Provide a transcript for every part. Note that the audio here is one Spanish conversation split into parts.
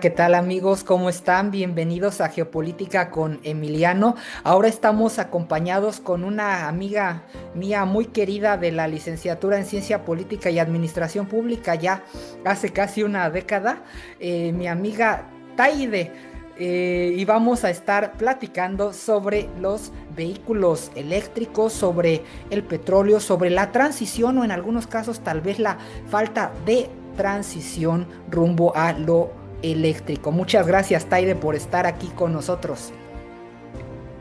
¿Qué tal amigos? ¿Cómo están? Bienvenidos a Geopolítica con Emiliano. Ahora estamos acompañados con una amiga mía muy querida de la licenciatura en Ciencia Política y Administración Pública ya hace casi una década, mi amiga Taide. Y vamos a estar platicando sobre los vehículos eléctricos, sobre el petróleo, sobre la transición o en algunos casos tal vez la falta de transición rumbo a lo eléctrico. Muchas gracias, Taide, por estar aquí con nosotros.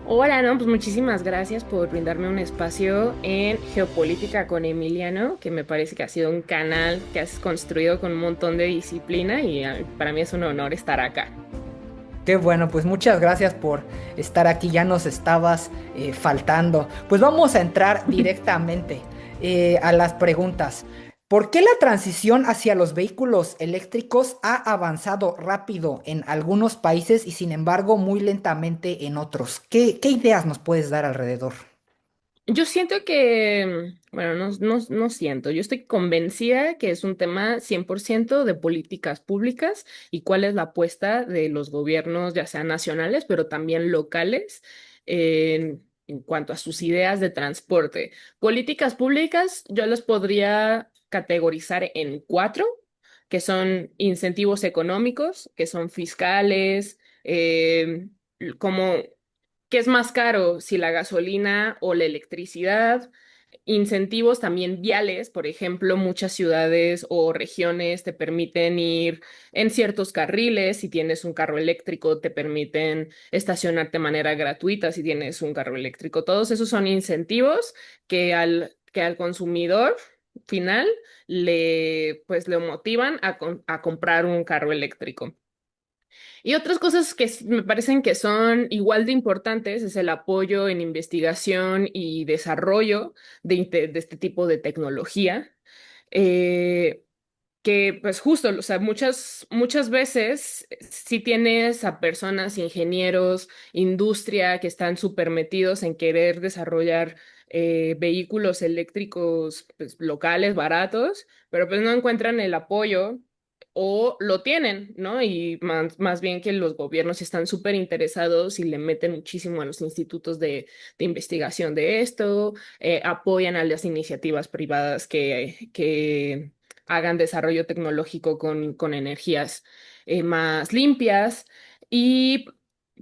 Hola, no, pues muchísimas gracias por brindarme un espacio en Geopolítica con Emiliano, que me parece que ha sido un canal que has construido con un montón de disciplina y para mí es un honor estar acá. Qué bueno, pues muchas gracias por estar aquí, ya nos estabas faltando. Pues vamos a entrar directamente a las preguntas. ¿Por qué la transición hacia los vehículos eléctricos ha avanzado rápido en algunos países y sin embargo muy lentamente en otros? ¿Qué ideas nos puedes dar alrededor? Yo siento que, bueno, no siento, yo estoy convencida que es un tema 100% de políticas públicas y cuál es la apuesta de los gobiernos, ya sean nacionales, pero también locales, en cuanto a sus ideas de transporte. Políticas públicas, yo las podría categorizar en cuatro, que son incentivos económicos, que son fiscales, como ¿qué es más caro, si la gasolina o la electricidad? Incentivos también viales, por ejemplo, muchas ciudades o regiones te permiten ir en ciertos carriles, si tienes un carro eléctrico, te permiten estacionarte de manera gratuita si tienes un carro eléctrico. Todos esos son incentivos que al consumidor final le motivan a comprar un carro eléctrico. Y otras cosas que me parecen que son igual de importantes es el apoyo en investigación y desarrollo de este tipo de tecnología. eh, que pues justo, o sea, muchas veces si tienes a personas, ingenieros, industria que están súper metidos en querer desarrollar vehículos eléctricos pues, locales, baratos, pero pues no encuentran el apoyo o lo tienen, ¿no? Y más bien que los gobiernos están súper interesados y le meten muchísimo a los institutos de investigación de esto, apoyan a las iniciativas privadas que hagan desarrollo tecnológico con energías más limpias. Y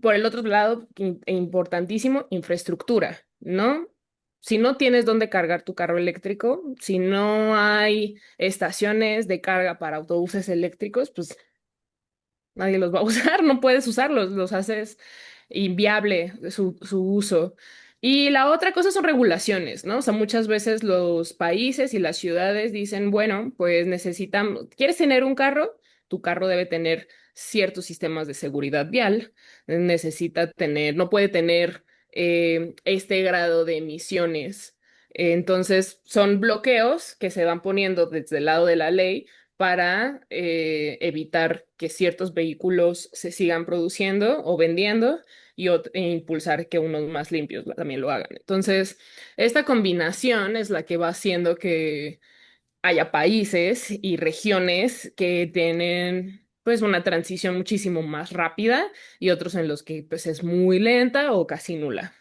por el otro lado, importantísimo, infraestructura, ¿no? Si no tienes dónde cargar tu carro eléctrico, si no hay estaciones de carga para autobuses eléctricos, pues nadie los va a usar, no puedes usarlos, los haces inviable su uso. Y la otra cosa son regulaciones, ¿no? O sea, muchas veces los países y las ciudades dicen, bueno, pues necesitan, ¿quieres tener un carro? Tu carro debe tener ciertos sistemas de seguridad vial, necesita tener, no puede tener este grado de emisiones. Entonces, son bloqueos que se van poniendo desde el lado de la ley para evitar que ciertos vehículos se sigan produciendo o vendiendo e impulsar que unos más limpios también lo hagan. Entonces, esta combinación es la que va haciendo que haya países y regiones que tienen pues una transición muchísimo más rápida y otros en los que pues es muy lenta o casi nula.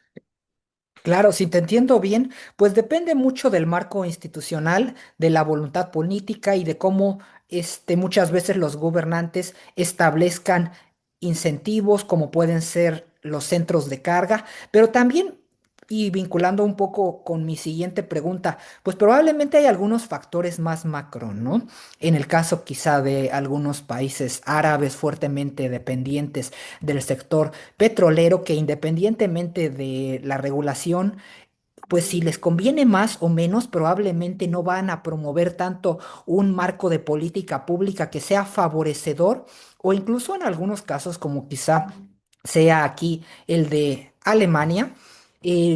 Claro, si te entiendo bien, pues depende mucho del marco institucional, de la voluntad política y de cómo muchas veces los gobernantes establezcan incentivos como pueden ser los centros de carga, pero también, y vinculando un poco con mi siguiente pregunta, pues probablemente hay algunos factores más macro, ¿no? En el caso quizá de algunos países árabes fuertemente dependientes del sector petrolero que independientemente de la regulación, pues si les conviene más o menos, probablemente no van a promover tanto un marco de política pública que sea favorecedor o incluso en algunos casos como quizá sea aquí el de Alemania,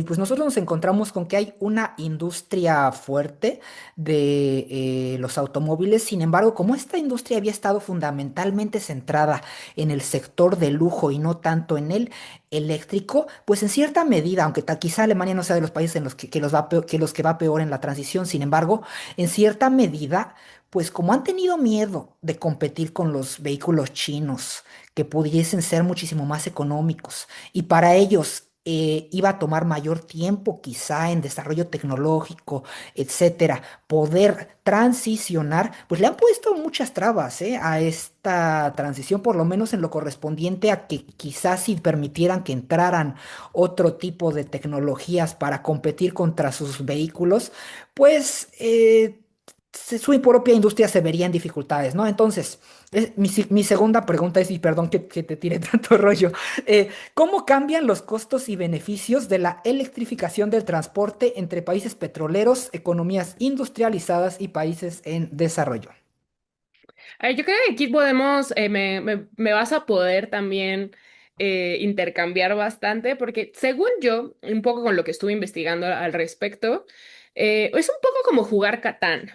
pues nosotros nos encontramos con que hay una industria fuerte de los automóviles. Sin embargo, como esta industria había estado fundamentalmente centrada en el sector de lujo y no tanto en el eléctrico, pues en cierta medida, aunque quizá Alemania no sea de los países en los que los que los que va peor en la transición, sin embargo, en cierta medida, pues como han tenido miedo de competir con los vehículos chinos, que pudiesen ser muchísimo más económicos, y para ellos iba a tomar mayor tiempo quizá en desarrollo tecnológico, etcétera, poder transicionar, pues le han puesto muchas trabas, a esta transición, por lo menos en lo correspondiente a que quizás si permitieran que entraran otro tipo de tecnologías para competir contra sus vehículos, pues su propia industria se vería en dificultades, ¿no? Entonces, mi segunda pregunta es, y perdón que te tire tanto rollo, ¿cómo cambian los costos y beneficios de la electrificación del transporte entre países petroleros, economías industrializadas y países en desarrollo? Yo creo que aquí podemos, me vas a poder también intercambiar bastante, porque según yo, un poco con lo que estuve investigando al respecto, es un poco como jugar Catán,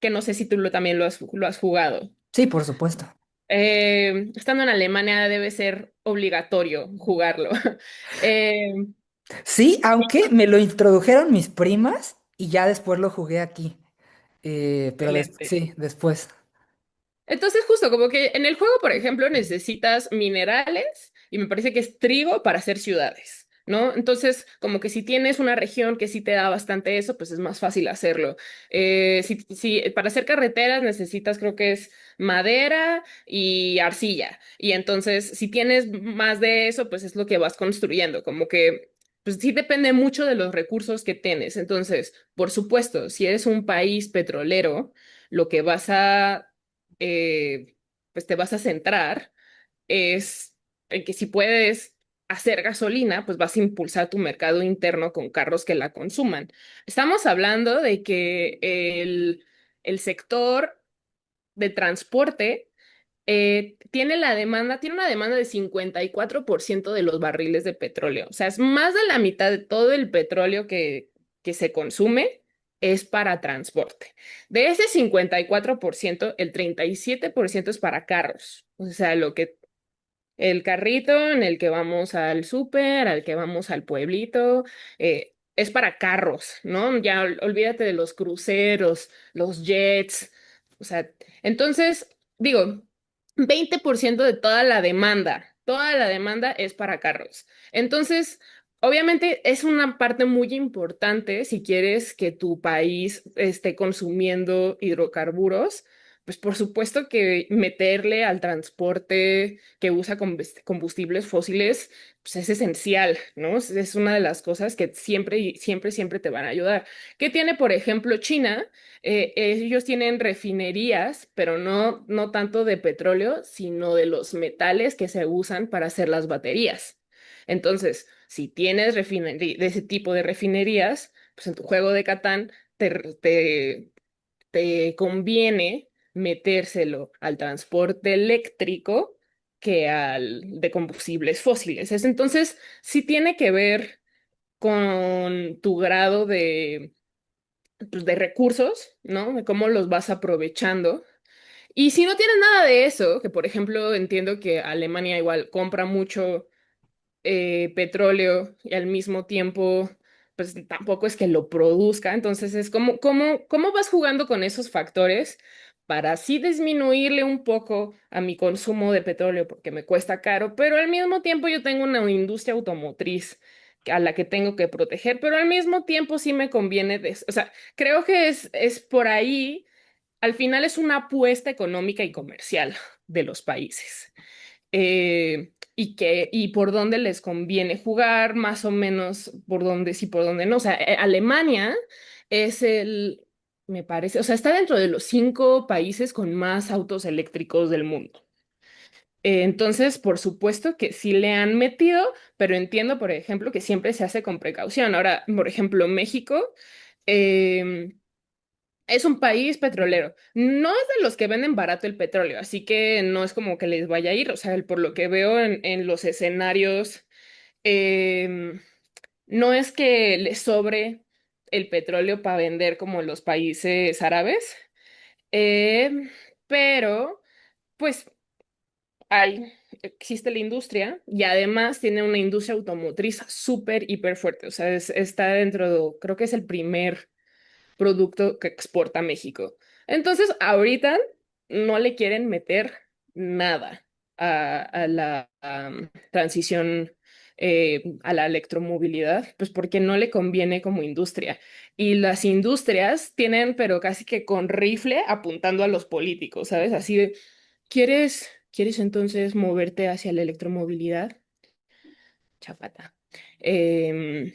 que no sé si tú también lo has jugado. Sí, por supuesto. Estando en Alemania debe ser obligatorio jugarlo. Eh, Sí, aunque me lo introdujeron mis primas y ya después lo jugué aquí. Pero excelente. sí, después. Entonces, justo como que en el juego, por ejemplo, necesitas minerales y me parece que es trigo para hacer ciudades, ¿no? Entonces, como que si tienes una región que sí te da bastante eso, pues es más fácil hacerlo. Si para hacer carreteras necesitas, creo que es madera y arcilla. Y entonces, si tienes más de eso, pues es lo que vas construyendo, como que... Pues sí depende mucho de los recursos que tienes. Entonces, por supuesto, si eres un país petrolero, lo que vas a pues te vas a centrar es en que si puedes hacer gasolina, pues vas a impulsar tu mercado interno con carros que la consuman. Estamos hablando de que el sector de transporte tiene una demanda de 54% de los barriles de petróleo. O sea, es más de la mitad de todo el petróleo que se consume es para transporte. De ese 54%, el 37% es para carros. O sea, lo que el carrito en el que vamos al súper, al que vamos al pueblito, es para carros, ¿no? Ya olvídate de los cruceros, los jets. O sea, entonces, digo, 20% de toda la demanda es para carros. Entonces, obviamente es una parte muy importante si quieres que tu país esté consumiendo hidrocarburos. Pues por supuesto que meterle al transporte que usa combustibles fósiles, pues es esencial, ¿no? Es una de las cosas que siempre, siempre, siempre te van a ayudar. ¿Qué tiene, por ejemplo, China? Ellos tienen refinerías, pero no tanto de petróleo, sino de los metales que se usan para hacer las baterías. Entonces, si tienes de ese tipo de refinerías, pues en tu juego de Catán te conviene metérselo al transporte eléctrico que al de combustibles fósiles. Entonces, sí tiene que ver con tu grado pues, de recursos, ¿no? De cómo los vas aprovechando. Y si no tienes nada de eso, que por ejemplo entiendo que Alemania igual compra mucho petróleo y al mismo tiempo, pues tampoco es que lo produzca. Entonces es cómo vas jugando con esos factores para así disminuirle un poco a mi consumo de petróleo porque me cuesta caro, pero al mismo tiempo yo tengo una industria automotriz a la que tengo que proteger, pero al mismo tiempo sí me conviene, o sea, creo que es por ahí, al final es una apuesta económica y comercial de los países y por dónde les conviene jugar, más o menos por dónde sí, por dónde no. O sea, Alemania es me parece, o sea, está dentro de los 5 países con más autos eléctricos del mundo. Entonces, por supuesto que sí le han metido, pero entiendo, por ejemplo, que siempre se hace con precaución. Ahora, por ejemplo, México. em, es un país petrolero. No es de los que venden barato el petróleo, así que no es como que les vaya a ir. O sea, por lo que veo en los escenarios, em, no es que les sobre el petróleo para vender como los países árabes, eh, pero pues existe la industria y además tiene una industria automotriz súper, hiper fuerte. O sea, está dentro de, creo que es el primer producto que exporta México. Entonces, ahorita no le quieren meter nada a la transición a la electromovilidad, pues porque no le conviene como industria. Y las industrias tienen, pero casi que con rifle apuntando a los políticos, ¿sabes? Así de, ¿quieres entonces moverte hacia la electromovilidad? Chapata. Em,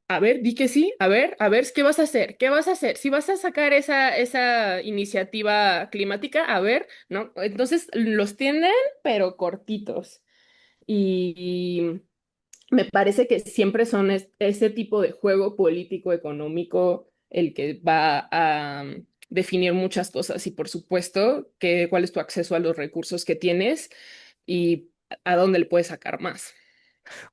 a ver, di que sí. A ver, ¿qué vas a hacer? ¿Qué vas a hacer? Si vas a sacar esa iniciativa climática, a ver, ¿no? Entonces los tienen, pero cortitos. Y me parece que siempre son ese tipo de juego político, económico, el que va a definir muchas cosas. Y por supuesto, cuál es tu acceso a los recursos que tienes y a dónde le puedes sacar más.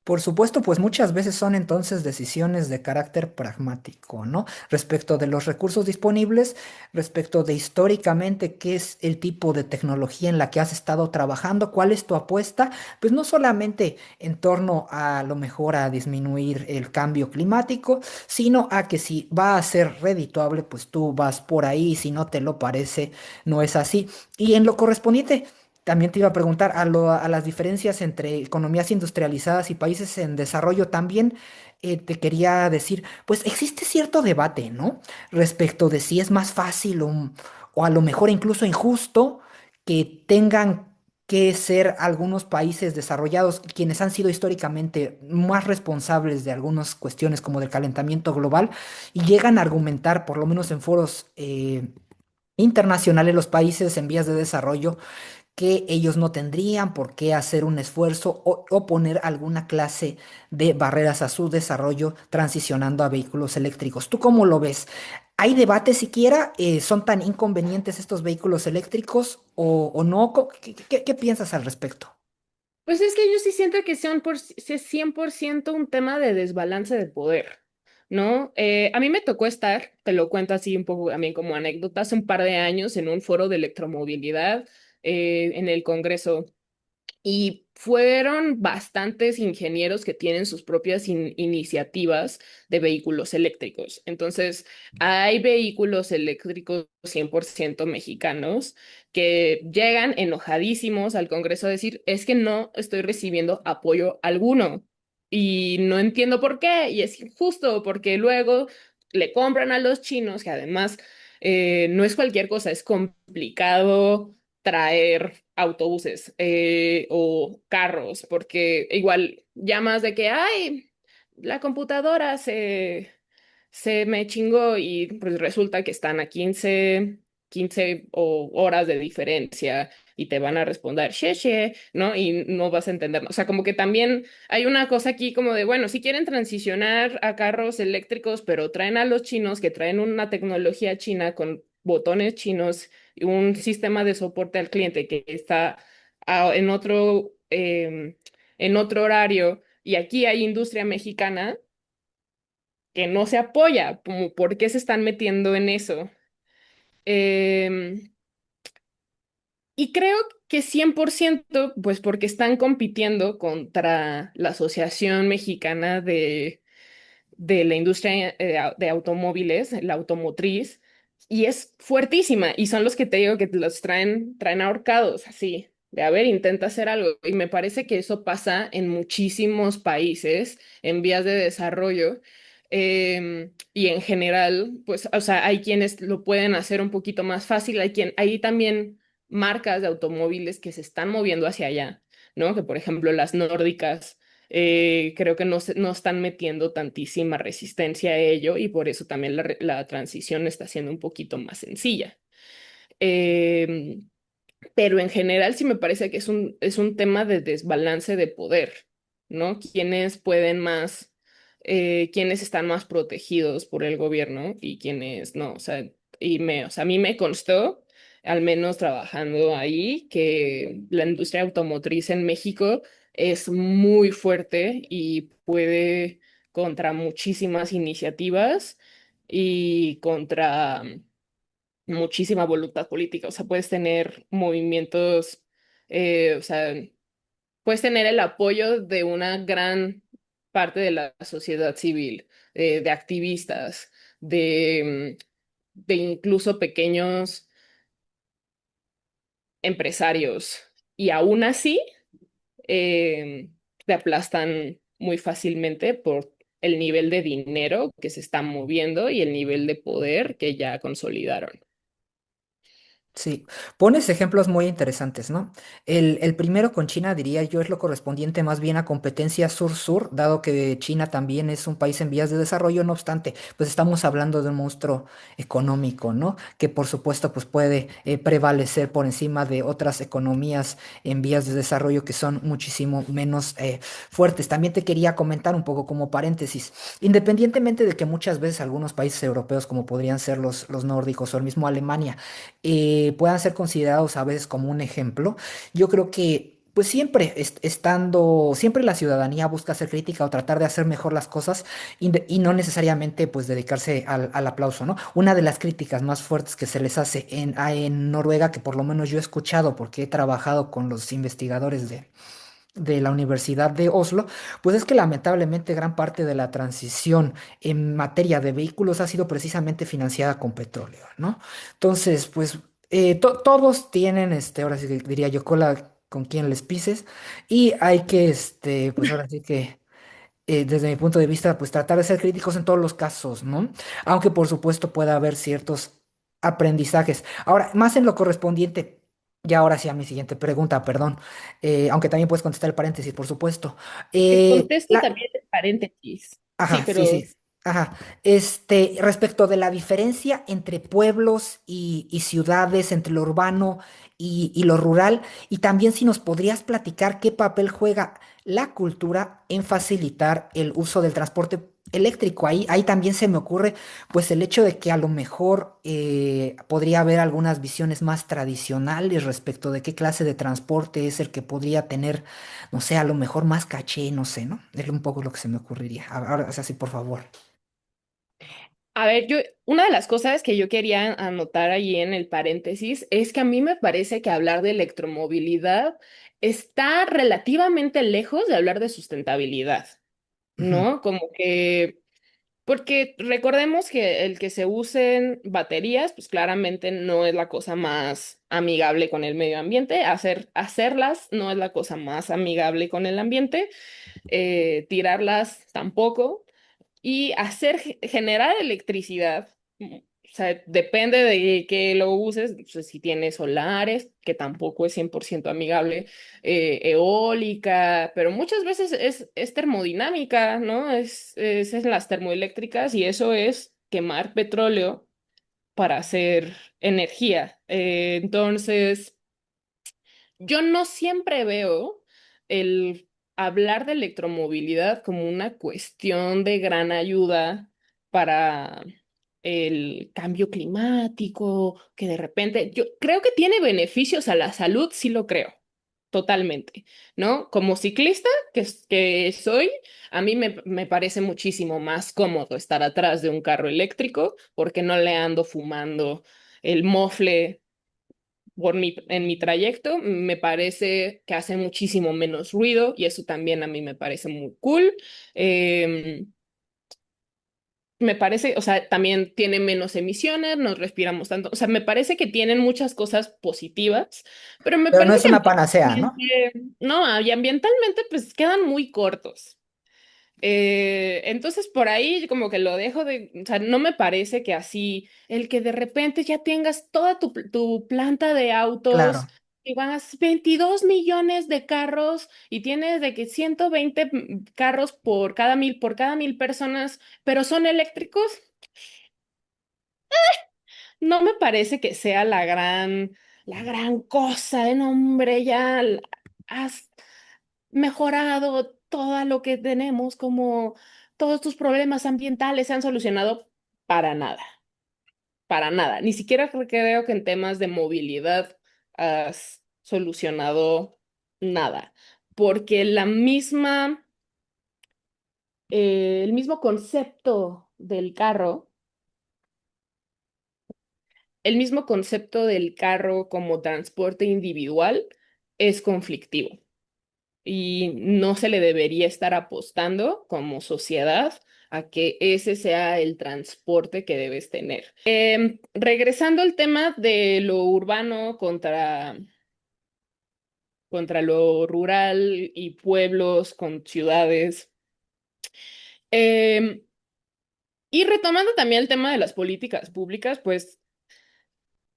Por supuesto, pues muchas veces son entonces decisiones de carácter pragmático, ¿no? Respecto de los recursos disponibles, respecto de históricamente qué es el tipo de tecnología en la que has estado trabajando, cuál es tu apuesta, pues no solamente en torno a lo mejor a disminuir el cambio climático, sino a que si va a ser redituable, pues tú vas por ahí, si no te lo parece, no es así. Y en lo correspondiente, también te iba a preguntar a las diferencias entre economías industrializadas y países en desarrollo. También te quería decir, pues existe cierto debate, ¿no? Respecto de si es más fácil o a lo mejor incluso injusto que tengan que ser algunos países desarrollados quienes han sido históricamente más responsables de algunas cuestiones como del calentamiento global y llegan a argumentar, por lo menos en foros internacionales, los países en vías de desarrollo que ellos no tendrían por qué hacer un esfuerzo o poner alguna clase de barreras a su desarrollo transicionando a vehículos eléctricos. ¿Tú cómo lo ves? ¿Hay debate siquiera? ¿Son tan inconvenientes estos vehículos eléctricos o no? ¿Qué piensas al respecto? Pues es que yo sí siento que sí es 100% un tema de desbalance de poder, ¿no? A mí me tocó estar, te lo cuento así un poco también como anécdota, hace un par de años en un foro de electromovilidad en el Congreso. Y fueron bastantes ingenieros que tienen sus propias iniciativas de vehículos eléctricos. Entonces, hay vehículos eléctricos 100% mexicanos que llegan enojadísimos al Congreso a decir, es que no estoy recibiendo apoyo alguno. Y no entiendo por qué. Y es injusto porque luego le compran a los chinos, que además no es cualquier cosa, es complicado traer autobuses o carros, porque igual llamas de que, ay, la computadora se me chingó y pues resulta que están a 15 horas de diferencia y te van a responder, she, ¿no? Y no vas a entender. O sea, como que también hay una cosa aquí como de, bueno, si quieren transicionar a carros eléctricos, pero traen a los chinos que traen una tecnología china con botones chinos y un sistema de soporte al cliente que está en otro horario y aquí hay industria mexicana que no se apoya, como por qué se están metiendo en eso. Em, y creo que 100% pues porque están compitiendo contra la Asociación Mexicana de la industria de automóviles, la automotriz, y es fuertísima, y son los que te digo que los traen ahorcados, así, de a ver, intenta hacer algo, y me parece que eso pasa en muchísimos países en vías de desarrollo, y en general, pues, o sea, hay quienes lo pueden hacer un poquito más fácil, hay también marcas de automóviles que se están moviendo hacia allá, ¿no? Que por ejemplo las nórdicas creo que no están metiendo tantísima resistencia a ello y por eso también la transición está siendo un poquito más sencilla. Eh, pero en general sí me parece que es un tema de desbalance de poder, ¿no? ¿Quiénes pueden más, quiénes están más protegidos por el gobierno y quiénes no? O sea, a mí me constó, al menos trabajando ahí, que la industria automotriz en México es muy fuerte y puede contra muchísimas iniciativas y contra muchísima voluntad política. O sea, puedes tener movimientos, o sea, puedes tener el apoyo de una gran parte de la sociedad civil, de activistas, de incluso pequeños empresarios, y aún así eh, te aplastan muy fácilmente por el nivel de dinero que se está moviendo y el nivel de poder que ya consolidaron. Sí, pones ejemplos muy interesantes, ¿no? El primero con China, diría yo, es lo correspondiente más bien a competencia sur-sur, dado que China también es un país en vías de desarrollo, no obstante, pues estamos hablando de un monstruo económico, ¿no? Que por supuesto pues puede prevalecer por encima de otras economías en vías de desarrollo que son muchísimo menos fuertes. También te quería comentar un poco como paréntesis, independientemente de que muchas veces algunos países europeos, como podrían ser los nórdicos o el mismo Alemania, puedan ser considerados a veces como un ejemplo. Yo creo que pues siempre siempre la ciudadanía busca ser crítica o tratar de hacer mejor las cosas y no necesariamente pues dedicarse al aplauso, ¿no? Una de las críticas más fuertes que se les hace en Noruega, que por lo menos yo he escuchado porque he trabajado con los investigadores de la Universidad de Oslo, pues es que lamentablemente gran parte de la transición en materia de vehículos ha sido precisamente financiada con petróleo, ¿no? Entonces, pues todos tienen, ahora sí que diría yo, cola con quien les pises y hay que, pues ahora sí que desde mi punto de vista, pues tratar de ser críticos en todos los casos, ¿no? Aunque por supuesto pueda haber ciertos aprendizajes. Ahora, más en lo correspondiente, y ahora sí a mi siguiente pregunta, perdón, aunque también puedes contestar el paréntesis, por supuesto. Te Eh, contesto la, también el paréntesis. Sí, Ajá, sí, pero sí. Ajá. Respecto de la diferencia entre pueblos y ciudades, entre lo urbano y lo rural, y también si nos podrías platicar qué papel juega la cultura en facilitar el uso del transporte eléctrico. Ahí también se me ocurre, pues, el hecho de que a lo mejor podría haber algunas visiones más tradicionales respecto de qué clase de transporte es el que podría tener no sé, a lo mejor más caché, no sé, ¿no? Es un poco lo que se me ocurriría. Ahora, o sea, sí, por favor. a ver, una de las cosas que yo quería anotar allí en el paréntesis es que a mí me parece que hablar de electromovilidad está relativamente lejos de hablar de sustentabilidad, Ujú. ¿no? Como que, porque recordemos que el que se usen baterías, pues claramente no es la cosa más amigable con el medio ambiente. Hacerlas no es la cosa más amigable con el ambiente. Tirarlas tampoco. Y generar electricidad, o sea, depende de que lo uses, pues, si tienes solares, que tampoco es 100% amigable, eólica, pero muchas veces es termodinámica, ¿no? Es en las termoeléctricas y eso es quemar petróleo para hacer energía. Entonces, yo no siempre veo el hablar de electromovilidad como una cuestión de gran ayuda para el cambio climático, que de repente, yo creo que tiene beneficios a la salud, sí lo creo, totalmente, ¿no? Como ciclista que soy, a mí me parece muchísimo más cómodo estar atrás de un carro eléctrico porque no le ando fumando el mofle en mi trayecto. Me parece que hace muchísimo menos ruido y eso también a mí me parece muy cool. Em, Me parece, o sea, también tiene menos emisiones, no respiramos tanto, o sea, me parece que tienen muchas cosas positivas, pero me Pero no parece es que una panacea, ¿no? no, y ambientalmente pues quedan muy cortos. Entonces por ahí como que lo dejo o sea, no me parece que así, el que de repente ya tengas toda tu planta de autos Claro. y vas 22 millones de carros y tienes de que 120 carros por cada 1.000 personas, pero son eléctricos, no me parece que sea la gran cosa de nombre, has mejorado todo lo que tenemos, como todos tus problemas ambientales se han solucionado para nada, para nada. Ni siquiera creo que en temas de movilidad has solucionado nada. porque el mismo concepto del carro, el mismo concepto del carro como transporte individual es conflictivo y no se le debería estar apostando como sociedad a que ese sea el transporte que debes tener. Regresando al tema de lo urbano contra lo rural y pueblos con ciudades. em, y retomando también el tema de las políticas públicas, pues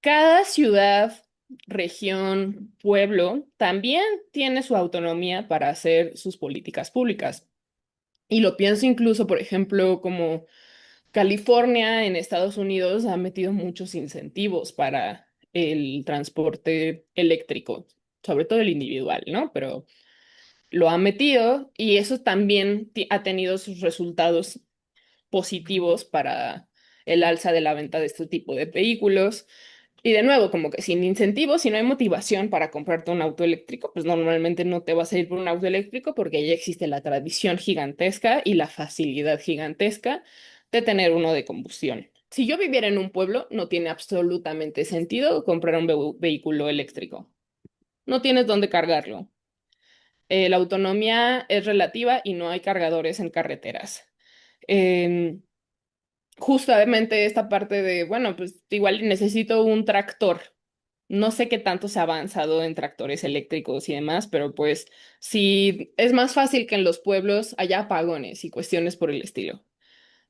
cada ciudad, región, pueblo también tiene su autonomía para hacer sus políticas públicas. Y lo pienso incluso, por ejemplo, como California en Estados Unidos ha metido muchos incentivos para el transporte eléctrico, sobre todo el individual, ¿no? Pero lo ha metido y eso también ha tenido sus resultados positivos para el alza de la venta de este tipo de vehículos. Y de nuevo, como que sin incentivos, si no hay motivación para comprarte un auto eléctrico, pues normalmente no te vas a ir por un auto eléctrico porque ya existe la tradición gigantesca y la facilidad gigantesca de tener uno de combustión. Si yo viviera en un pueblo, no tiene absolutamente sentido comprar un vehículo eléctrico. No tienes dónde cargarlo. La autonomía es relativa y no hay cargadores en carreteras. Em, Justamente esta parte de, bueno, pues igual necesito un tractor. No sé qué tanto se ha avanzado en tractores eléctricos y demás, pero pues sí es más fácil que en los pueblos haya apagones y cuestiones por el estilo.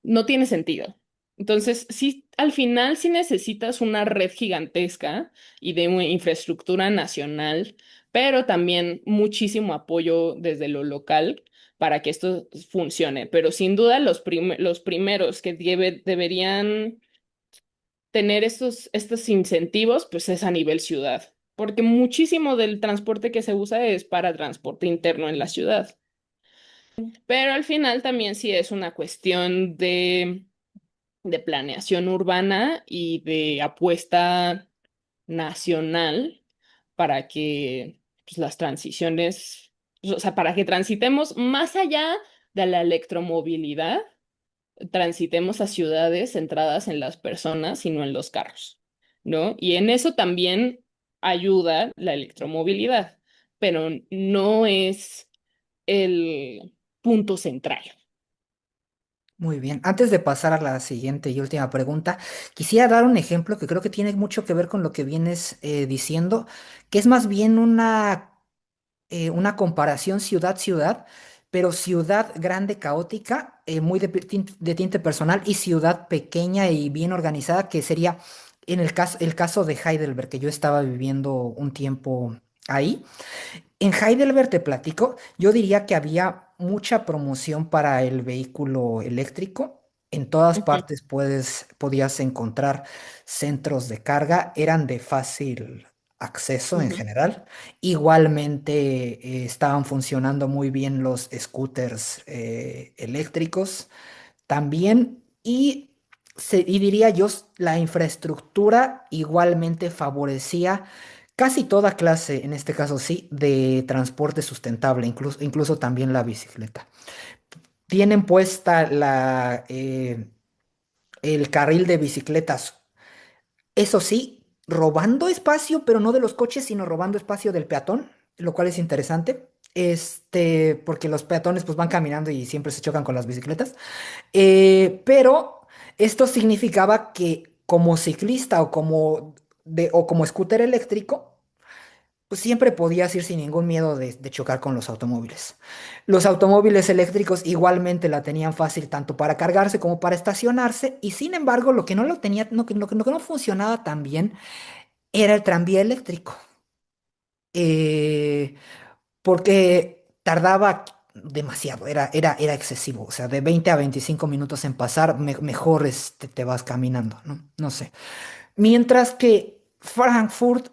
No tiene sentido. Entonces, sí, al final sí necesitas una red gigantesca y de una infraestructura nacional, pero también muchísimo apoyo desde lo local para que esto funcione. Pero sin duda los primeros que deberían tener estos incentivos, pues es a nivel ciudad, porque muchísimo del transporte que se usa es para transporte interno en la ciudad. Pero al final también sí es una cuestión de planeación urbana y de apuesta nacional para que pues, las transiciones, o sea, para que transitemos más allá de la electromovilidad, transitemos a ciudades centradas en las personas y no en los carros, ¿no? Y en eso también ayuda la electromovilidad, pero no es el punto central. Muy bien. Antes de pasar a la siguiente y última pregunta, quisiera dar un ejemplo que creo que tiene mucho que ver con lo que vienes diciendo, que es más bien una comparación ciudad-ciudad, pero ciudad grande, caótica, muy de tinte personal, y ciudad pequeña y bien organizada, que sería el caso de Heidelberg, que yo estaba viviendo un tiempo ahí. En Heidelberg te platico, yo diría que había mucha promoción para el vehículo eléctrico. En todas Ujú, partes podías encontrar centros de carga, eran de fácil acceso en ujú, general. Igualmente estaban funcionando muy bien los scooters eléctricos también. Y diría yo, la infraestructura igualmente favorecía casi toda clase, en este caso sí, de transporte sustentable, incluso también la bicicleta. Tienen puesta el carril de bicicletas, eso sí, robando espacio, pero no de los coches, sino robando espacio del peatón, lo cual es interesante. Porque los peatones pues van caminando y siempre se chocan con las bicicletas. Pero esto significaba que como ciclista o como scooter eléctrico, pues siempre podías ir sin ningún miedo de chocar con los automóviles. Los automóviles eléctricos igualmente la tenían fácil tanto para cargarse como para estacionarse, y sin embargo lo que no lo tenía, lo que no funcionaba tan bien era el tranvía eléctrico. Eh, Porque tardaba demasiado, era excesivo, o sea, de 20 a 25 minutos en pasar, mejor te vas caminando, ¿no? No sé. Mientras que Frankfurt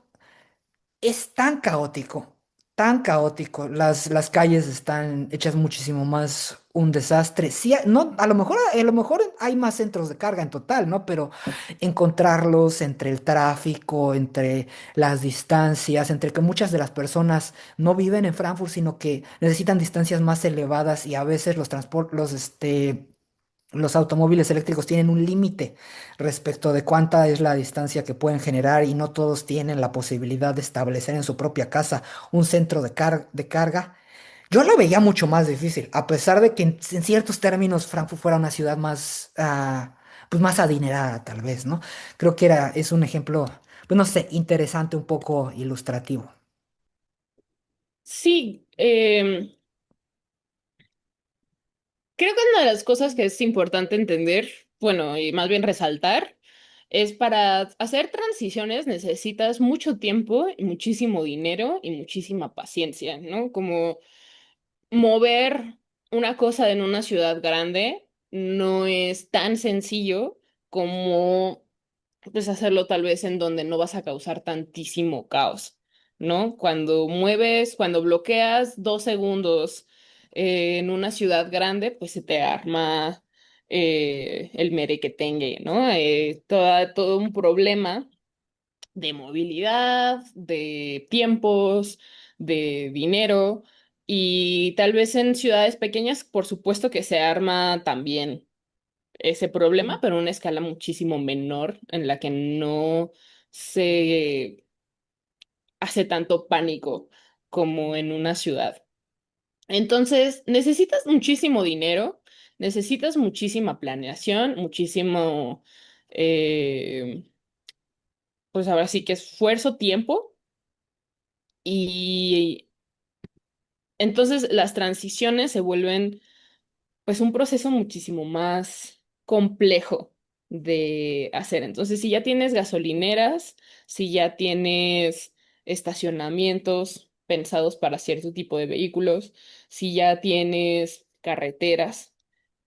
es tan caótico, tan caótico. Las calles están hechas muchísimo más un desastre. Sí, no, a lo mejor hay más centros de carga en total, ¿no? Pero encontrarlos entre el tráfico, entre las distancias, entre que muchas de las personas no viven en Frankfurt, sino que necesitan distancias más elevadas y a veces los automóviles eléctricos tienen un límite respecto de cuánta es la distancia que pueden generar y no todos tienen la posibilidad de establecer en su propia casa un centro de carga. Yo lo veía mucho más difícil, a pesar de que en ciertos términos Frankfurt fuera una ciudad más, pues más adinerada, tal vez, ¿no? Creo que es un ejemplo, pues no sé, interesante, un poco ilustrativo. Sí, creo que una de las cosas que es importante entender, bueno, y más bien resaltar, es para hacer transiciones necesitas mucho tiempo y muchísimo dinero y muchísima paciencia, ¿no? Como mover una cosa en una ciudad grande no es tan sencillo como pues hacerlo tal vez en donde no vas a causar tantísimo caos, ¿no? Cuando mueves, cuando bloqueas 2 segundos en una ciudad grande, pues se te arma el merequetengue, ¿no? Todo un problema de movilidad, de tiempos, de dinero. Y tal vez en ciudades pequeñas, por supuesto que se arma también ese problema, pero a una escala muchísimo menor en la que no se hace tanto pánico como en una ciudad. Entonces, necesitas muchísimo dinero, necesitas muchísima planeación, muchísimo, eh, pues ahora sí que esfuerzo, tiempo, y entonces las transiciones se vuelven pues un proceso muchísimo más complejo de hacer. Entonces, si ya tienes gasolineras, si ya tienes estacionamientos pensados para cierto tipo de vehículos, si ya tienes carreteras,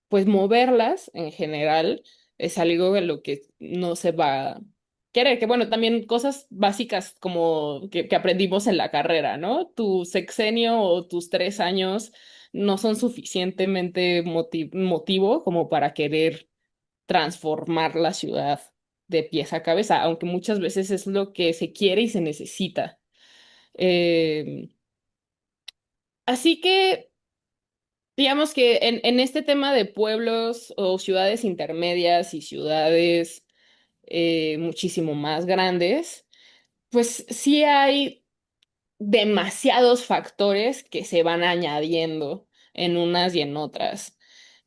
pues moverlas en general es algo en lo que no se va a querer. Que bueno, también cosas básicas como que aprendimos en la carrera, ¿no? Tu sexenio o tus 3 años no son suficientemente motivo como para querer transformar la ciudad de pies a cabeza, aunque muchas veces es lo que se quiere y se necesita. Eh, Así que digamos que en este tema de pueblos o ciudades intermedias y ciudades muchísimo más grandes, pues sí hay demasiados factores que se van añadiendo en unas y en otras.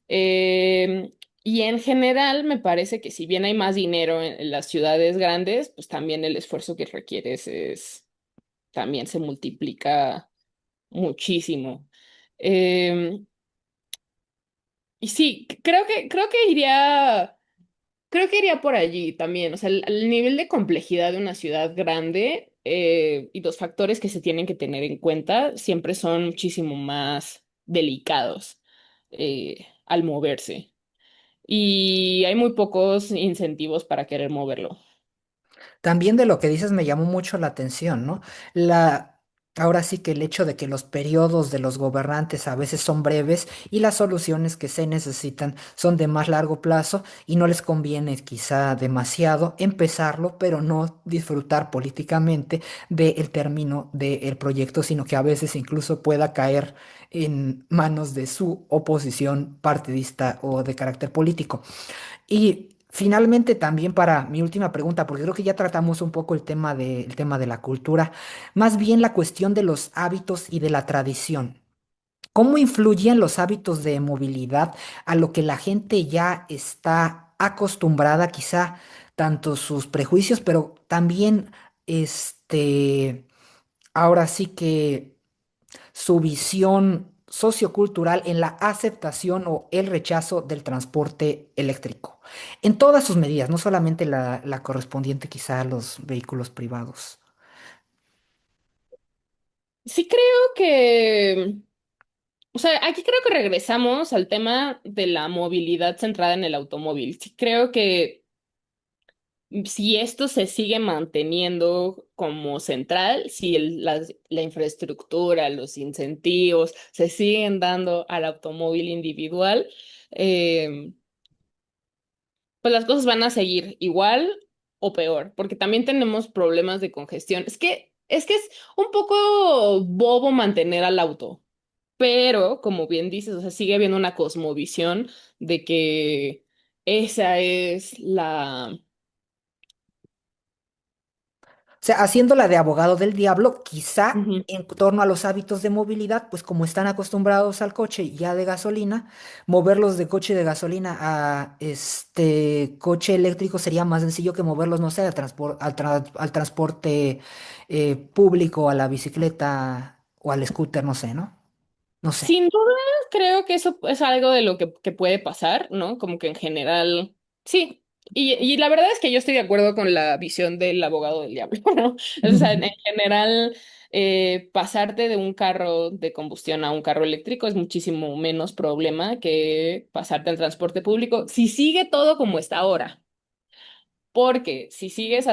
Y en general me parece que si bien hay más dinero en las ciudades grandes, pues también el esfuerzo que requieres también se multiplica muchísimo. Em, y sí, creo que iría por allí también. O sea, el nivel de complejidad de una ciudad grande y los factores que se tienen que tener en cuenta siempre son muchísimo más delicados al moverse. Y hay muy pocos incentivos para querer moverlo. También de lo que dices me llamó mucho la atención, ¿no? Ahora sí que el hecho de que los periodos de los gobernantes a veces son breves y las soluciones que se necesitan son de más largo plazo y no les conviene quizá demasiado empezarlo, pero no disfrutar políticamente del término del proyecto, sino que a veces incluso pueda caer en manos de su oposición partidista o de carácter político. Y finalmente también para mi última pregunta, porque creo que ya tratamos un poco el tema de la cultura, más bien la cuestión de los hábitos y de la tradición. ¿Cómo influyen los hábitos de movilidad a lo que la gente ya está acostumbrada, quizá tanto sus prejuicios, pero también ahora sí que su visión sociocultural en la aceptación o el rechazo del transporte eléctrico, en todas sus medidas, no solamente la correspondiente quizá a los vehículos privados? Sí creo que, o sea, aquí creo que regresamos al tema de la movilidad centrada en el automóvil. Sí creo que si esto se sigue manteniendo como central, si la infraestructura, los incentivos se siguen dando al automóvil individual, eh, pues las cosas van a seguir igual o peor, porque también tenemos problemas de congestión. Es un poco bobo mantener al auto, pero como bien dices, o sea, sigue habiendo una cosmovisión de que esa es la... O sea, haciéndola de abogado del diablo, quizá Ujú. en torno a los hábitos de movilidad, pues como están acostumbrados al coche ya de gasolina, moverlos de coche de gasolina a este coche eléctrico sería más sencillo que moverlos, no sé, al transporte público, a la bicicleta o al scooter, no sé, ¿no? No sé. Sin duda, creo que eso es algo de lo que puede pasar, ¿no? Como que en general, sí. Y la verdad es que yo estoy de acuerdo con la visión del abogado del diablo, ¿no? O sea, en general, pasarte de un carro de combustión a un carro eléctrico es muchísimo menos problema que pasarte al transporte público si sigue todo como está ahora. Porque si sigues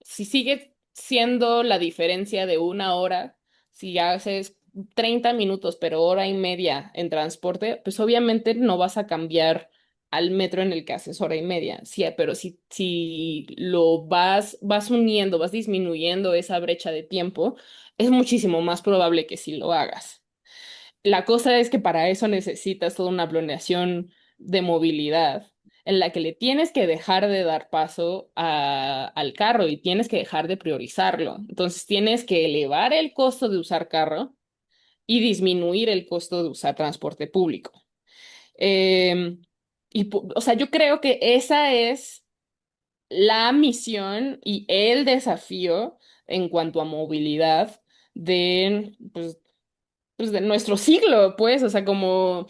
siendo la diferencia de una hora, si haces 30 minutos, pero hora y media en transporte, pues obviamente no vas a cambiar al metro en el que haces hora y media. Sí, pero si lo vas uniendo, vas disminuyendo esa brecha de tiempo, es muchísimo más probable que sí lo hagas. La cosa es que para eso necesitas toda una planeación de movilidad en la que le tienes que dejar de dar paso al carro y tienes que dejar de priorizarlo. Entonces tienes que elevar el costo de usar carro y disminuir el costo de usar transporte público. Em, o sea, yo creo que esa es la misión y el desafío en cuanto a movilidad pues, de nuestro siglo, pues, o sea, como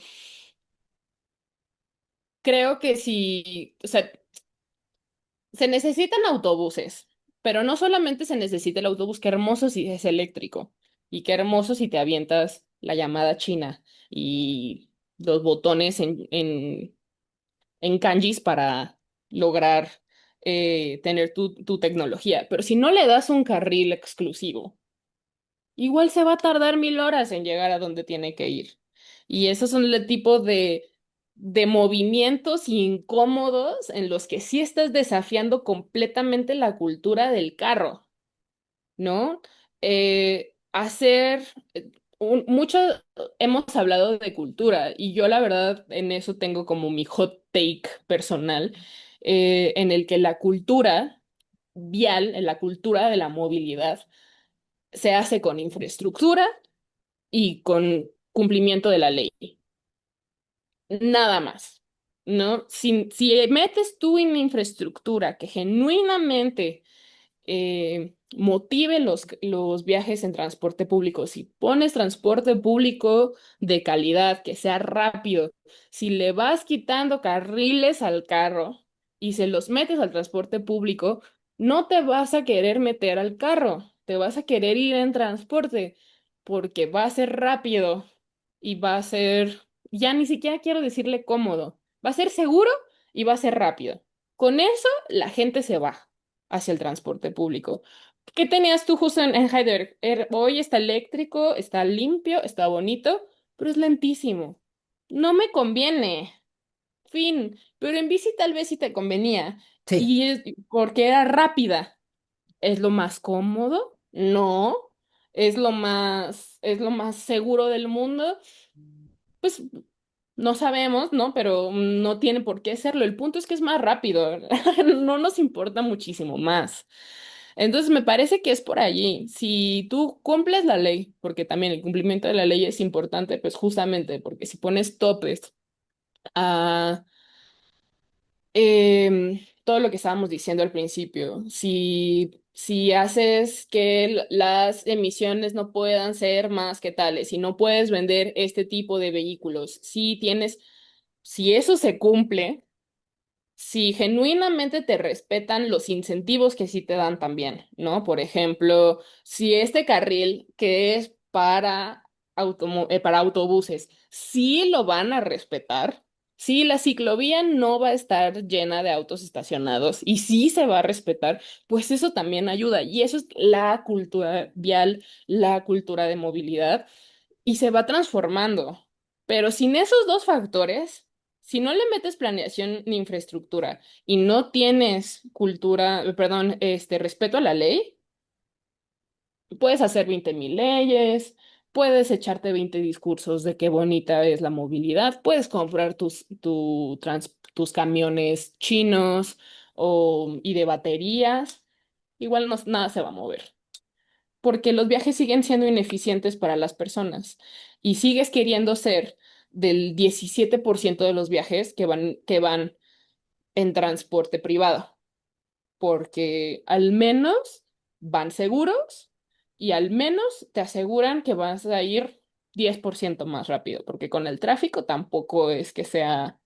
creo que sí, o sea, se necesitan autobuses, pero no solamente se necesita el autobús, qué hermoso si es eléctrico y qué hermoso si te avientas la llamada china y los botones en kanjis para lograr tener tu tecnología, pero si no le das un carril exclusivo, igual se va a tardar 1000 horas en llegar a donde tiene que ir. Y esos son el tipo de movimientos incómodos en los que sí estás desafiando completamente la cultura del carro, ¿no? Hacer mucho hemos hablado de cultura y yo la verdad en eso tengo como mi hot take personal, en el que la cultura vial, en la cultura de la movilidad, se hace con infraestructura y con cumplimiento de la ley. Nada más, ¿no? Si metes tú en infraestructura que genuinamente motive los viajes en transporte público, si pones transporte público de calidad, que sea rápido, si le vas quitando carriles al carro y se los metes al transporte público, no te vas a querer meter al carro, te vas a querer ir en transporte porque va a ser rápido y va a ser, ya ni siquiera quiero decirle cómodo, va a ser seguro y va a ser rápido. Con eso la gente se va hacia el transporte público. ¿Qué tenías tú justo en Heidelberg? Hoy está eléctrico, está limpio, está bonito, pero es lentísimo. No me conviene. Fin. Pero en bici tal vez sí te convenía. Sí. Y es porque era rápida. ¿Es lo más cómodo? No. Es lo más seguro del mundo? Pues no sabemos, ¿no? Pero no tiene por qué serlo. El punto es que es más rápido. No nos importa muchísimo más. Entonces me parece que es por allí. Si tú cumples la ley, porque también el cumplimiento de la ley es importante, pues justamente porque si pones topes a todo lo que estábamos diciendo al principio, si haces que las emisiones no puedan ser más que tales, si no puedes vender este tipo de vehículos, si eso se cumple, si genuinamente te respetan los incentivos que sí te dan también, ¿no? Por ejemplo, si este carril que es para autobuses, sí lo van a respetar, Sí, la ciclovía no va a estar llena de autos estacionados y sí se va a respetar, pues eso también ayuda. Y eso es la cultura vial, la cultura de movilidad y se va transformando. Pero sin esos dos factores, si no le metes planeación ni infraestructura y no tienes cultura, perdón, respeto a la ley, puedes hacer 20,000 leyes, puedes echarte 20 discursos de qué bonita es la movilidad, puedes comprar tus camiones chinos y de baterías, igual nada se va a mover, porque los viajes siguen siendo ineficientes para las personas y sigues queriendo ser del 17% de los viajes que van en transporte privado porque al menos van seguros y al menos te aseguran que vas a ir 10% más rápido, porque con el tráfico tampoco es que sea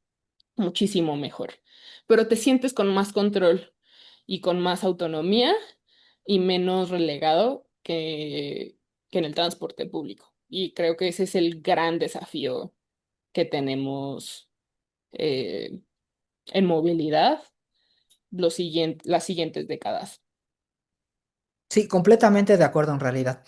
muchísimo mejor, pero te sientes con más control y con más autonomía y menos relegado que en el transporte público. Y creo que ese es el gran desafío que tenemos eh, en movilidad las siguientes décadas. Sí, completamente de acuerdo en realidad.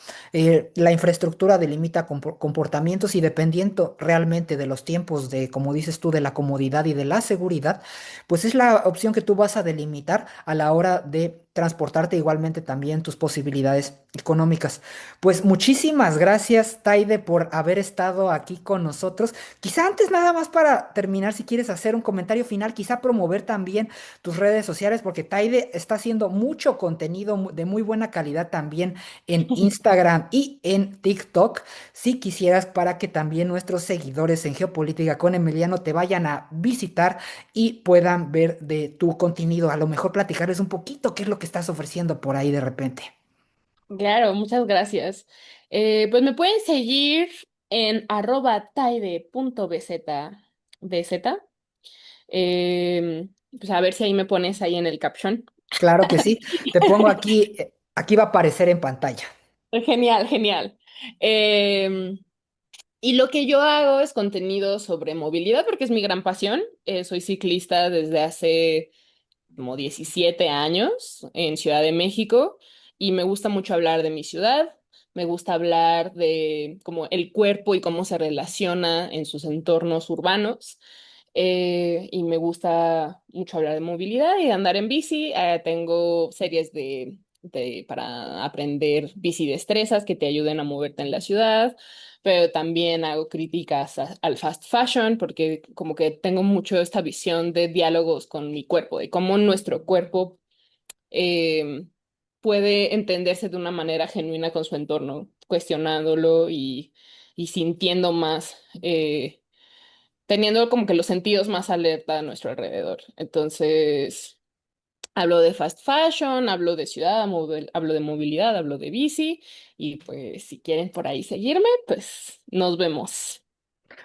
La infraestructura delimita comportamientos y dependiendo realmente de los tiempos de, como dices tú, de la comodidad y de la seguridad, pues es la opción que tú vas a delimitar a la hora de transportarte igualmente también tus posibilidades económicas. Pues muchísimas gracias, Taide, por haber estado aquí con nosotros. Quizá antes nada más para terminar, si quieres hacer un comentario final, quizá promover también tus redes sociales, porque Taide está haciendo mucho contenido de muy buena calidad también en Instagram y en TikTok. Si quisieras para que también nuestros seguidores en Geopolítica con Emiliano te vayan a visitar y puedan ver de tu contenido, a lo mejor platicarles un poquito qué es lo que estás ofreciendo por ahí de repente. Claro, muchas gracias. Pues me pueden seguir en @taide.bz. Pues a ver si ahí me pones ahí en el caption. Claro que sí. Te pongo aquí, aquí va a aparecer en pantalla. Genial, genial. Em, y lo que yo hago es contenido sobre movilidad porque es mi gran pasión. Soy ciclista desde hace como 17 años en Ciudad de México y me gusta mucho hablar de mi ciudad, me gusta hablar de como el cuerpo y cómo se relaciona en sus entornos urbanos y me gusta mucho hablar de movilidad y de andar en bici. Tengo series para aprender bici destrezas que te ayuden a moverte en la ciudad. Pero también hago críticas al fast fashion porque como que tengo mucho esta visión de diálogos con mi cuerpo, de cómo nuestro cuerpo eh, puede entenderse de una manera genuina con su entorno, cuestionándolo y sintiendo más, teniendo como que los sentidos más alerta a nuestro alrededor. Entonces, hablo de fast fashion, hablo de ciudad, hablo de movilidad, hablo de bici y pues si quieren por ahí seguirme, pues nos vemos.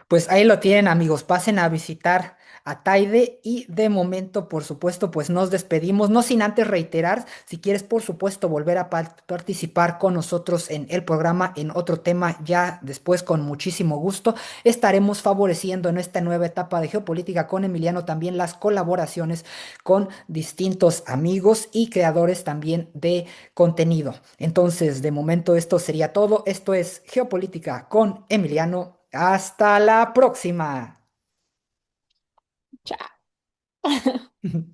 Pues ahí lo tienen, amigos. Pasen a visitar a Taide y de momento, por supuesto, pues nos despedimos, no sin antes reiterar, si quieres, por supuesto, volver a participar con nosotros en el programa en otro tema, ya después con muchísimo gusto, estaremos favoreciendo en esta nueva etapa de geopolítica con Emiliano también las colaboraciones con distintos amigos y creadores también de contenido. Entonces, de momento esto sería todo. Esto es Geopolítica con Emiliano. Hasta la próxima. Chao.